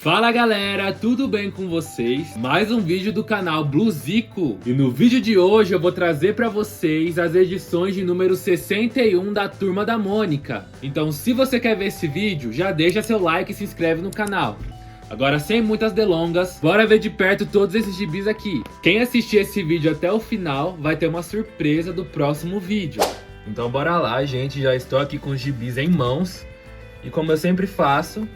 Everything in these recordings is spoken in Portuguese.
Fala galera, tudo bem com vocês? Mais um vídeo do canal Bluzico. E no vídeo de hoje eu vou trazer pra vocês as edições de número 61 da Turma da Mônica. Então se você quer ver esse vídeo, já deixa seu like e se inscreve no canal. Agora sem muitas delongas, bora ver de perto todos esses gibis aqui. Quem assistir esse vídeo até o final vai ter uma surpresa do próximo vídeo. Então bora lá, gente, já estou aqui com os gibis em mãos. E como eu sempre faço,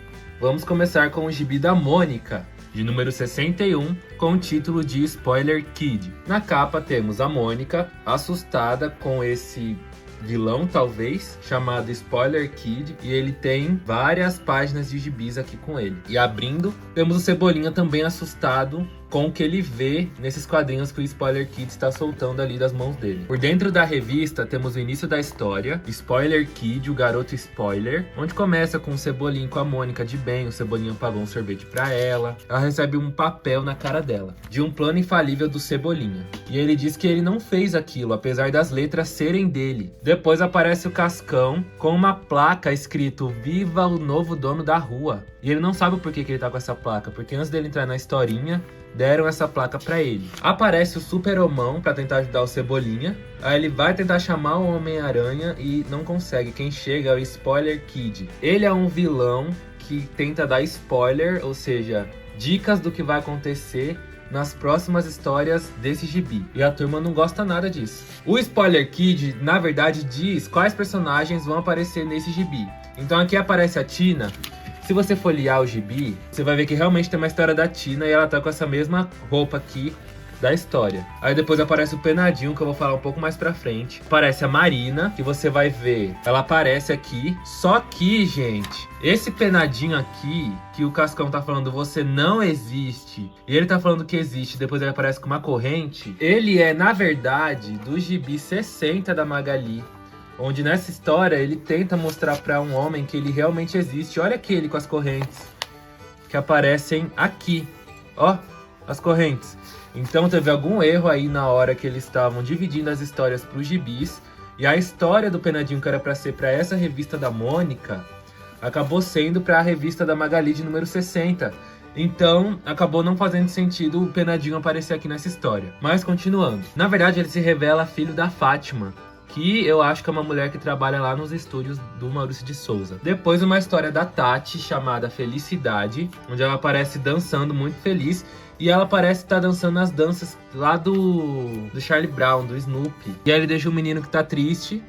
vamos começar com o gibi da Mônica, de número 61, com o título de Spoiler Kid. Na capa temos a Mônica, assustada com esse vilão, talvez, chamado Spoiler Kid, e ele tem várias páginas de gibis aqui com ele. E abrindo, temos o Cebolinha também assustado com o que ele vê nesses quadrinhos que o Spoiler Kid está soltando ali das mãos dele. Por dentro da revista temos o início da história, Spoiler Kid, o garoto spoiler, onde começa com o Cebolinha com a Mônica de bem, o Cebolinha pagou um sorvete pra ela recebe um papel na cara dela, de um plano infalível do Cebolinha. E ele diz que ele não fez aquilo, apesar das letras serem dele. Depois aparece o Cascão com uma placa escrito "Viva o novo dono da rua". E ele não sabe o porquê que ele tá com essa placa, porque antes dele entrar na historinha, deram essa placa pra ele. Aparece o Super Homão pra tentar ajudar o Cebolinha. Aí ele vai tentar chamar o Homem-Aranha e não consegue. Quem chega é o Spoiler Kid. Ele é um vilão que tenta dar spoiler, ou seja, dicas do que vai acontecer nas próximas histórias desse gibi. E a turma não gosta nada disso. O Spoiler Kid, na verdade, diz quais personagens vão aparecer nesse gibi. Então aqui aparece a Tina. Se você folhear o gibi, você vai ver que realmente tem uma história da Tina e ela tá com essa mesma roupa aqui da história. Aí depois aparece o Penadinho, que eu vou falar um pouco mais pra frente. Aparece a Marina, que você vai ver, ela aparece aqui. Só que, gente, esse Penadinho aqui, que o Cascão tá falando você não existe, e ele tá falando que existe, depois ele aparece com uma corrente, ele é, na verdade, do gibi 60 da Magali. Onde nessa história ele tenta mostrar pra um homem que ele realmente existe. Olha aquele com as correntes que aparecem aqui. Ó, as correntes. Então teve algum erro aí na hora que eles estavam dividindo as histórias pros gibis. E a história do Penadinho, que era pra ser pra essa revista da Mônica, acabou sendo pra revista da Magali de número 60. Então, acabou não fazendo sentido o Penadinho aparecer aqui nessa história. Mas continuando. Na verdade, ele se revela filho da Fátima, que eu acho que é uma mulher que trabalha lá nos estúdios do Maurício de Souza. Depois uma história da Tati, chamada Felicidade, onde ela aparece dançando muito feliz. E ela parece estar dançando as danças lá do Charlie Brown, do Snoopy. E aí ele deixa o menino que tá triste,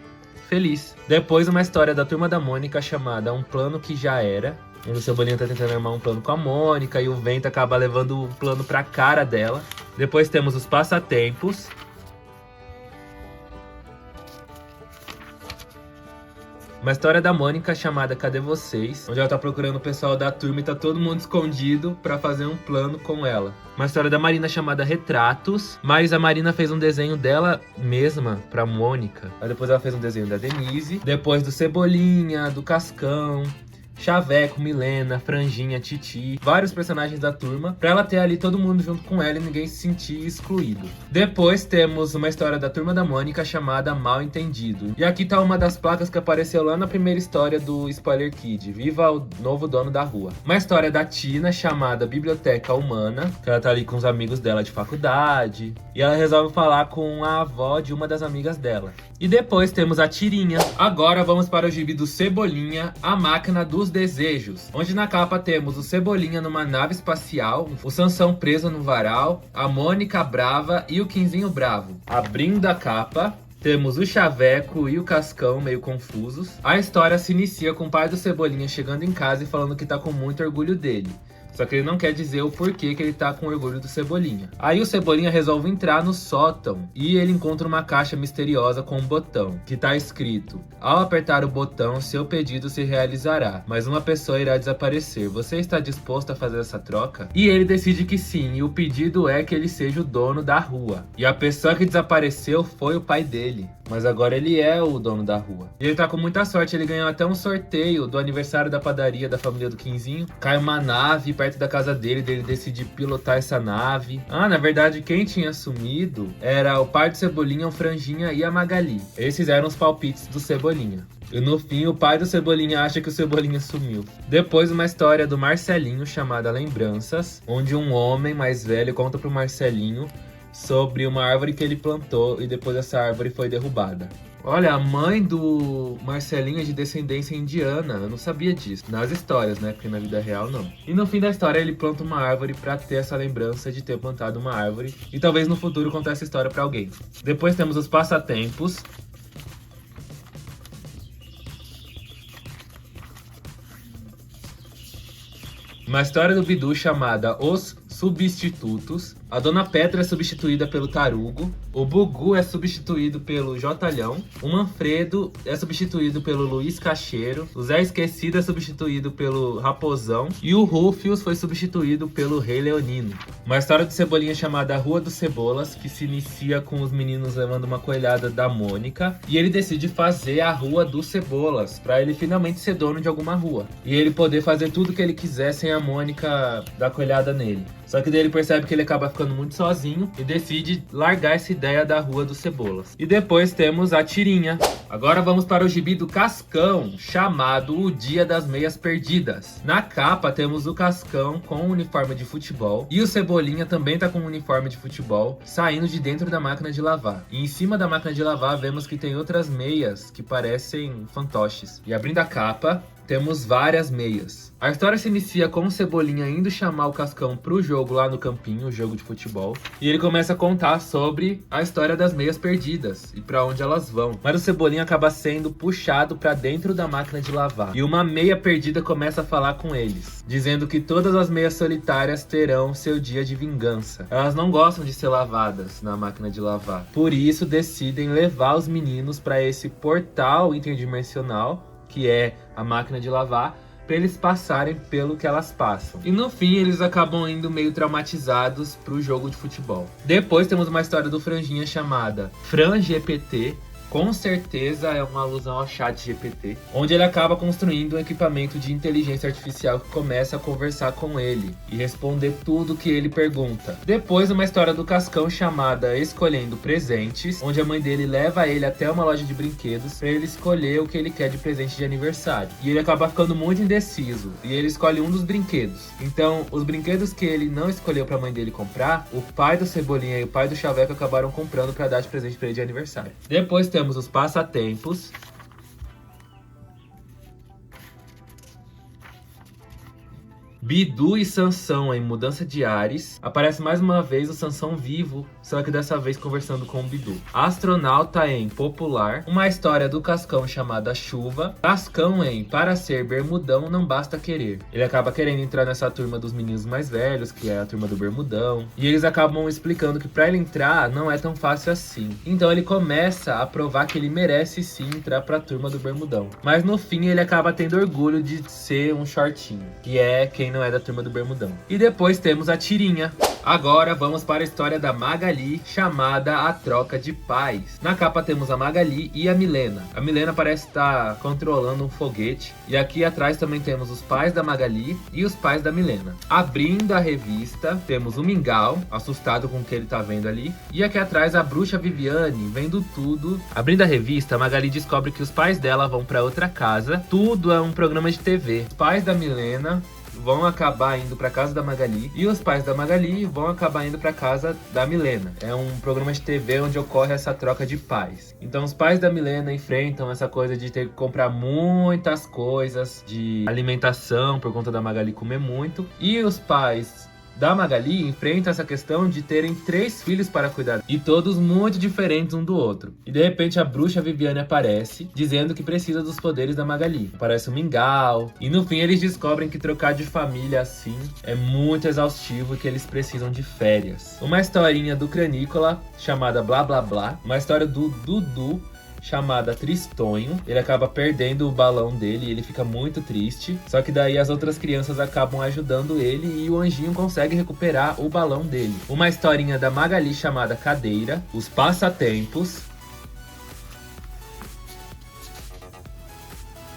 feliz. Depois uma história da Turma da Mônica, chamada Um Plano Que Já Era, onde o Cebolinha tá tentando armar um plano com a Mônica e o vento acaba levando o plano pra cara dela. Depois temos os Passatempos. Uma história da Mônica chamada Cadê Vocês? Onde ela tá procurando o pessoal da turma e tá todo mundo escondido pra fazer um plano com ela. Uma história da Marina chamada Retratos, mas a Marina fez um desenho dela mesma pra Mônica. Aí depois ela fez um desenho da Denise. Depois do Cebolinha, do Cascão, Chaveco, Milena, Franjinha, Titi, vários personagens da turma, pra ela ter ali todo mundo junto com ela e ninguém se sentir excluído. Depois temos uma história da Turma da Mônica chamada Mal Entendido. E aqui tá uma das placas que apareceu lá na primeira história do Spoiler Kid, Viva o novo dono da rua. Uma história da Tina chamada Biblioteca Humana, que ela tá ali com os amigos dela de faculdade, e ela resolve falar com a avó de uma das amigas dela. E depois temos a Tirinha. Agora vamos para o gibi do Cebolinha, A Máquina dos Desejos, onde na capa temos o Cebolinha numa nave espacial, o Sansão preso no varal, a Mônica brava e o Quinzinho bravo. Abrindo a capa, temos o Chaveco e o Cascão meio confusos. A história se inicia com o pai do Cebolinha chegando em casa e falando que tá com muito orgulho dele. Só que ele não quer dizer o porquê que ele tá com orgulho do Cebolinha. Aí o Cebolinha resolve entrar no sótão e ele encontra uma caixa misteriosa com um botão, que tá escrito: ao apertar o botão, seu pedido se realizará, mas uma pessoa irá desaparecer. Você está disposto a fazer essa troca? E ele decide que sim, e o pedido é que ele seja o dono da rua. E a pessoa que desapareceu foi o pai dele. Mas agora ele é o dono da rua. E ele tá com muita sorte, ele ganhou até um sorteio do aniversário da padaria da família do Quinzinho. Cai uma nave perto da casa dele decide pilotar essa nave. Ah, na verdade quem tinha sumido era o pai do Cebolinha, o Franjinha e a Magali. Esses eram os palpites do Cebolinha. E no fim, o pai do Cebolinha acha que o Cebolinha sumiu. Depois, uma história do Marcelinho chamada Lembranças, onde um homem mais velho conta pro Marcelinho sobre uma árvore que ele plantou e depois essa árvore foi derrubada. Olha, a mãe do Marcelinho é de descendência indiana, eu não sabia disso. Nas histórias, né? Porque na vida real não. E no fim da história ele planta uma árvore pra ter essa lembrança de ter plantado uma árvore e talvez no futuro contar essa história pra alguém. Depois temos os passatempos. Uma história do Bidu chamada Os Substitutos. A Dona Petra é substituída pelo Tarugo. O Bugu é substituído pelo Jotalhão. O Manfredo é substituído pelo Luiz Cacheiro. O Zé Esquecido é substituído pelo Raposão. E o Rufius foi substituído pelo Rei Leonino. Uma história de Cebolinha chamada Rua dos Cebolas, que se inicia com os meninos levando uma coelhada da Mônica. E ele decide fazer a Rua dos Cebolas, pra ele finalmente ser dono de alguma rua. E ele poder fazer tudo que ele quiser sem a Mônica dar coelhada nele. Só que daí ele percebe que ele acaba ficando muito sozinho e decide largar essa ideia da Rua dos Cebolas. E depois temos a tirinha. Agora vamos para o gibi do Cascão, chamado O Dia das Meias Perdidas. Na capa temos o Cascão com um uniforme de futebol e o Cebolinha também tá com um uniforme de futebol saindo de dentro da máquina de lavar. E em cima da máquina de lavar vemos que tem outras meias que parecem fantoches. E abrindo a capa, temos várias meias. A história se inicia com o Cebolinha indo chamar o Cascão pro jogo lá no campinho, o jogo de futebol. E ele começa a contar sobre a história das meias perdidas e pra onde elas vão. Mas o Cebolinha acaba sendo puxado pra dentro da máquina de lavar. E uma meia perdida começa a falar com eles, dizendo que todas as meias solitárias terão seu dia de vingança. Elas não gostam de ser lavadas na máquina de lavar. Por isso decidem levar os meninos pra esse portal interdimensional, que é a máquina de lavar, para eles passarem pelo que elas passam. E no fim, eles acabam indo meio traumatizados pro jogo de futebol. Depois temos uma história do Franjinha chamada Fran GPT. Com certeza é uma alusão ao chat GPT, onde ele acaba construindo um equipamento de inteligência artificial que começa a conversar com ele e responder tudo que ele pergunta. Depois uma história do Cascão chamada Escolhendo Presentes, onde a mãe dele leva ele até uma loja de brinquedos para ele escolher o que ele quer de presente de aniversário. E ele acaba ficando muito indeciso e ele escolhe um dos brinquedos. Então, os brinquedos que ele não escolheu para a mãe dele comprar, o pai do Cebolinha e o pai do Chaveco acabaram comprando para dar de presente para ele de aniversário. Depois temos os passatempos. Bidu e Sansão em Mudança de Ares. Aparece mais uma vez o Sansão vivo, só que dessa vez conversando com o Bidu. Astronauta em Popular. Uma história do Cascão chamada Chuva. Cascão em Para Ser Bermudão Não Basta Querer. Ele acaba querendo entrar nessa turma dos meninos mais velhos, que é a turma do Bermudão. E eles acabam explicando que pra ele entrar não é tão fácil assim. Então ele começa a provar que ele merece sim entrar pra turma do Bermudão. Mas no fim ele acaba tendo orgulho de ser um shortinho, que é quem não é da turma do Bermudão. E depois temos a tirinha. Agora vamos para a história da Magali, chamada A Troca de Pais. Na capa temos a Magali e a Milena. A Milena parece estar controlando um foguete. E aqui atrás também temos os pais da Magali e os pais da Milena. Abrindo a revista, temos o Mingau, assustado com o que ele tá vendo ali. E aqui atrás a bruxa Viviane, vendo tudo. Abrindo a revista, a Magali descobre que os pais dela vão para outra casa. Tudo é um programa de TV. Os pais da Milena vão acabar indo pra casa da Magali e os pais da Magali vão acabar indo pra casa da Milena. É um programa de TV onde ocorre essa troca de pais. Então os pais da Milena enfrentam essa coisa de ter que comprar muitas coisas de alimentação por conta da Magali comer muito. E os pais da Magali enfrenta essa questão de terem 3 filhos para cuidar e todos muito diferentes um do outro. E de repente a bruxa Viviane aparece dizendo que precisa dos poderes da Magali. Aparece o Mingau e no fim eles descobrem que trocar de família assim é muito exaustivo e que eles precisam de férias. Uma historinha do Cranícola chamada Blá Blá Blá. Uma história do Dudu chamada Tristonho. Ele acaba perdendo o balão dele e ele fica muito triste. Só que daí as outras crianças acabam ajudando ele e o anjinho consegue recuperar o balão dele. Uma historinha da Magali chamada Cadeira. Os passatempos.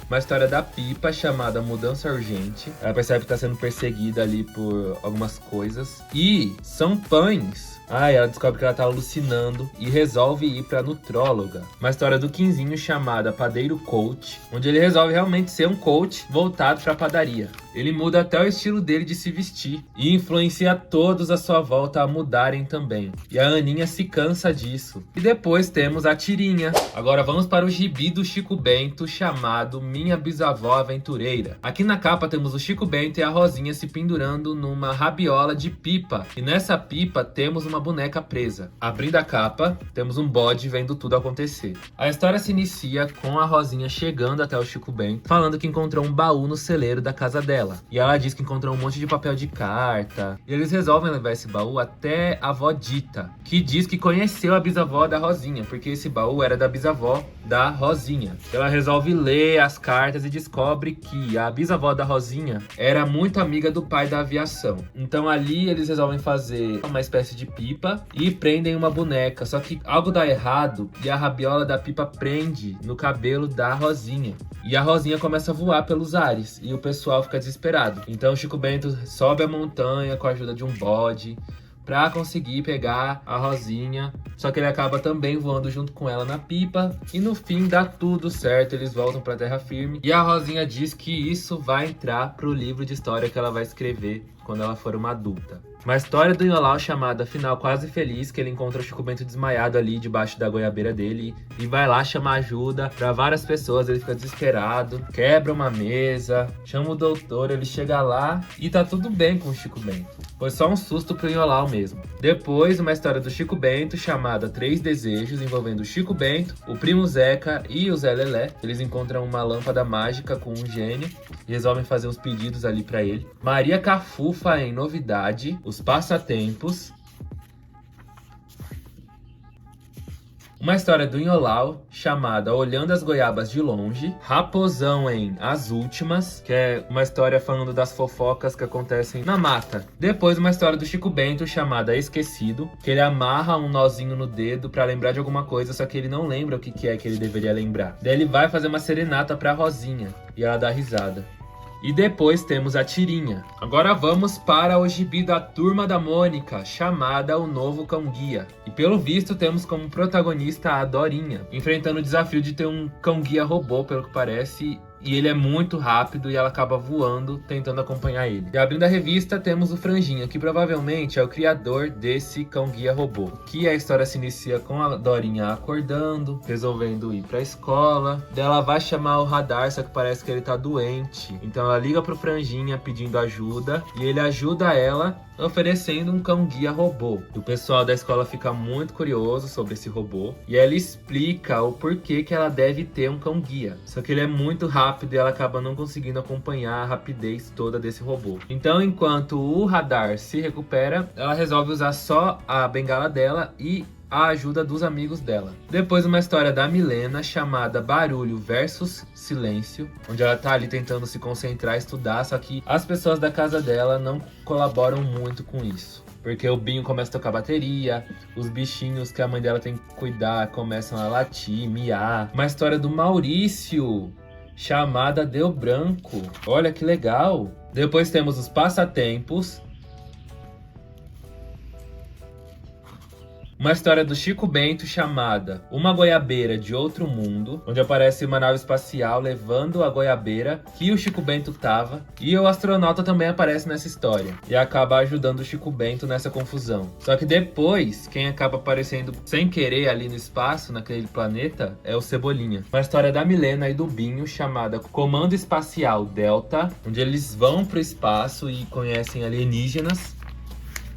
uma história da Pipa chamada Mudança Urgente. Ela percebe que tá sendo perseguida ali por algumas coisas. E são pães. Ela descobre que ela tá alucinando e resolve ir pra nutróloga. Uma história do Quinzinho chamada Padeiro Coach, onde ele resolve realmente ser um coach voltado pra padaria. Ele muda até o estilo dele de se vestir e influencia todos à sua volta a mudarem também. E a Aninha se cansa disso. E depois temos a Tirinha. Agora vamos para o gibi do Chico Bento chamado Minha Bisavó Aventureira. Aqui na capa temos o Chico Bento e a Rosinha se pendurando numa rabiola de pipa. E nessa pipa temos uma boneca presa. Abrindo a capa, temos um bode vendo tudo acontecer. A história se inicia com a Rosinha chegando até o Chico Bento, falando que encontrou um baú no celeiro da casa dela. E ela diz que encontrou um monte de papel de carta. E eles resolvem levar esse baú até a avó Dita, que diz que conheceu a bisavó da Rosinha, porque esse baú era da bisavó da Rosinha. Ela resolve ler as cartas e descobre que a bisavó da Rosinha era muito amiga do pai da aviação. Então ali eles resolvem fazer uma espécie de pipa e prendem uma boneca. Só que algo dá errado e a rabiola da pipa prende no cabelo da Rosinha. E a Rosinha começa a voar pelos ares e o pessoal fica desesperado. Então o Chico Bento sobe a montanha com a ajuda de um bode pra conseguir pegar a Rosinha. Só que ele acaba também voando junto com ela na pipa. E no fim dá tudo certo, eles voltam pra terra firme. E a Rosinha diz que isso vai entrar pro livro de história que ela vai escrever quando ela for uma adulta. Uma história do Nholau chamada Final Quase Feliz, que ele encontra o Chico Bento desmaiado ali debaixo da goiabeira dele e vai lá chamar ajuda pra várias pessoas. Ele fica desesperado, quebra uma mesa, chama o doutor, ele chega lá e tá tudo bem com o Chico Bento. Foi só um susto pro Nholau mesmo. Depois, uma história do Chico Bento chamada Três Desejos, envolvendo o Chico Bento, o primo Zeca e o Zé Lelé. Eles encontram uma lâmpada mágica com um gênio e resolvem fazer uns pedidos ali pra ele. Maria Cafufa em Novidade, Os Passatempos. Uma história do Nholau chamada Olhando as Goiabas de Longe. Raposão em As Últimas, que é uma história falando das fofocas que acontecem na mata. Depois uma história do Chico Bento chamada Esquecido, que ele amarra um nozinho no dedo pra lembrar de alguma coisa, só que ele não lembra o que é que ele deveria lembrar. Daí ele vai fazer uma serenata pra Rosinha e ela dá risada. E depois temos a Tirinha. Agora vamos para o gibi da Turma da Mônica, chamada O Novo Cão-Guia. E pelo visto temos como protagonista a Dorinha, enfrentando o desafio de ter um cão-guia robô, pelo que parece. E ele é muito rápido e ela acaba voando, tentando acompanhar ele. E abrindo a revista, temos o Franjinha, que provavelmente é o criador desse cão-guia robô. Que a história se inicia com a Dorinha acordando, resolvendo ir pra escola. Daí ela vai chamar o Radar, só que parece que ele tá doente. Então ela liga pro Franjinha pedindo ajuda, e ele ajuda ela oferecendo um cão-guia robô. O pessoal da escola fica muito curioso sobre esse robô, e ela explica o porquê que ela deve ter um cão-guia. Só que ele é muito rápido e ela acaba não conseguindo acompanhar a rapidez toda desse robô. Então, enquanto o Radar se recupera, ela resolve usar só a bengala dela e a ajuda dos amigos dela. Depois uma história da Milena chamada Barulho versus Silêncio, onde ela tá ali tentando se concentrar, estudar, só que as pessoas da casa dela não colaboram muito com isso. Porque o Binho começa a tocar bateria, os bichinhos que a mãe dela tem que cuidar começam a latir, miar. Uma história do Maurício chamada Deu Branco. Olha que legal! Depois temos Os Passatempos. Uma história do Chico Bento chamada Uma Goiabeira de Outro Mundo, onde aparece uma nave espacial levando a goiabeira que o Chico Bento tava, e o astronauta também aparece nessa história e acaba ajudando o Chico Bento nessa confusão. Só que depois, quem acaba aparecendo sem querer ali no espaço, naquele planeta, é o Cebolinha. Uma história da Milena e do Binho chamada Comando Espacial Delta, onde eles vão pro espaço e conhecem alienígenas.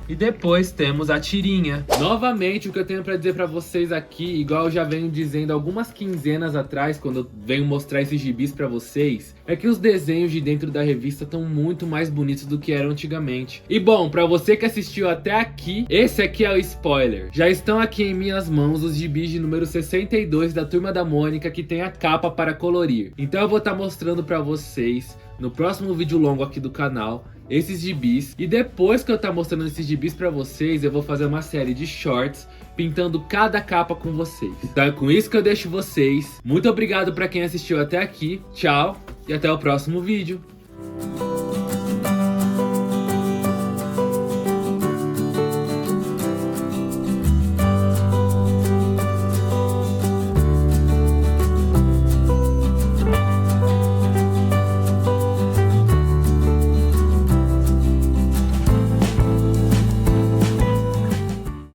E depois temos a Tirinha. Novamente, o que eu tenho pra dizer pra vocês aqui, igual eu já venho dizendo algumas quinzenas atrás, quando eu venho mostrar esses gibis pra vocês, é que os desenhos de dentro da revista estão muito mais bonitos do que eram antigamente. E bom, pra você que assistiu até aqui, esse aqui é o spoiler. Já estão aqui em minhas mãos os gibis de número 62 da Turma da Mônica, que tem a capa para colorir. Então eu vou estar mostrando pra vocês, no próximo vídeo longo aqui do canal, esses gibis. E depois que eu estar mostrando esses gibis pra vocês, eu vou fazer uma série de shorts pintando cada capa com vocês. Então é com isso que eu deixo vocês. Muito obrigado pra quem assistiu até aqui. Tchau e até o próximo vídeo.